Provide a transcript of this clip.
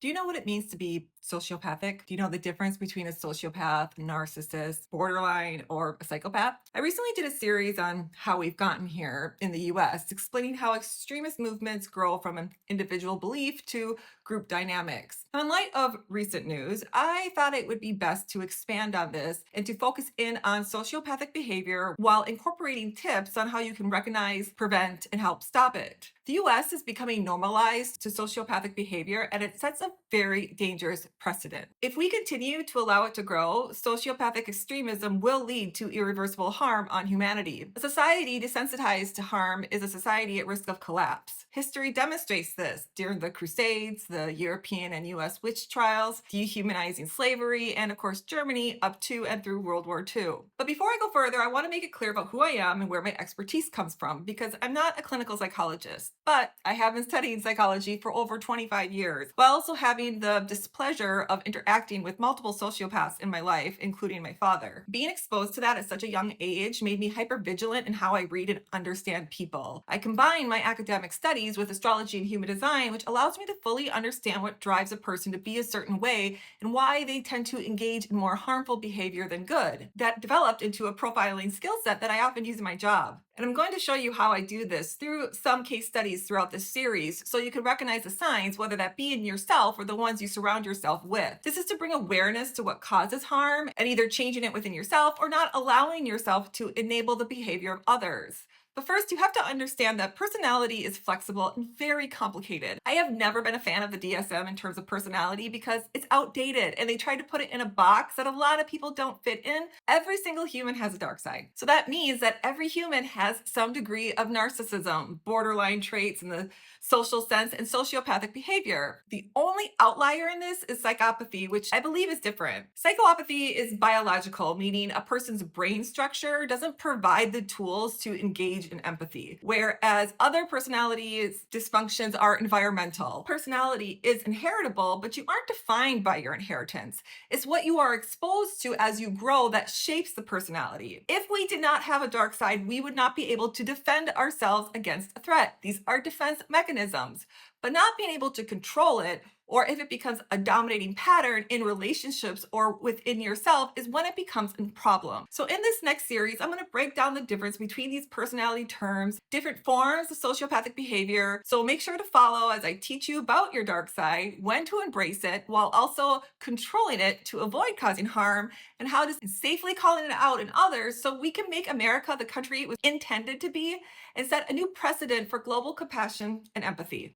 Do you know what it means to be sociopathic? Do you know the difference between a sociopath, narcissist, borderline, or a psychopath? I recently did a series on how we've gotten here in the US, explaining how extremist movements grow from an individual belief to group dynamics. Now, in light of recent news, I thought it would be best to expand on this and to focus in on sociopathic behavior while incorporating tips on how you can recognize, prevent, and help stop it. The US is becoming normalized to sociopathic behavior, and it sets a very dangerous precedent. If we continue to allow it to grow, sociopathic extremism will lead to irreversible harm on humanity. A society desensitized to harm is a society at risk of collapse. History demonstrates this during the Crusades, the European and US witch trials, dehumanizing slavery, and of course, Germany up to and through World War II. But before I go further, I want to make it clear about who I am and where my expertise comes from, because I'm not a clinical psychologist, but I have been studying psychology for over 25 years, while also having the displeasure of interacting with multiple sociopaths in my life, including my father. Being exposed to that at such a young age made me hypervigilant in how I read and understand people. I combine my academic studies with astrology and human design, which allows me to fully understand what drives a person to be a certain way and why they tend to engage in more harmful behavior than good. That developed into a profiling skill set that I often use in my job. And I'm going to show you how I do this through some case studies throughout this series so you can recognize the signs, whether that be in yourself or the ones you surround yourself with. This is to bring awareness to what causes harm and either changing it within yourself or not allowing yourself to enable the behavior of others. But first, you have to understand that personality is flexible and very complicated. I have never been a fan of the DSM in terms of personality because it's outdated and they tried to put it in a box that a lot of people don't fit in. Every single human has a dark side. So that means that every human has some degree of narcissism, borderline traits in the social sense, and sociopathic behavior. The only outlier in this is psychopathy, which I believe is different. Psychopathy is biological, meaning a person's brain structure doesn't provide the tools to engage in empathy, whereas other personality dysfunctions are environmental. Personality is inheritable, but you aren't defined by your inheritance. It's what you are exposed to as you grow that shapes the personality. If we did not have a dark side, we would not be able to defend ourselves against a threat. These are defense mechanisms, but not being able to control it, or if it becomes a dominating pattern in relationships or within yourself, is when it becomes a problem. So in this next series, I'm going to break down the difference between these personality terms, different forms of sociopathic behavior. So make sure to follow as I teach you about your dark side, when to embrace it, while also controlling it to avoid causing harm, and how to safely calling it out in others so we can make America the country it was intended to be and set a new precedent for global compassion and empathy.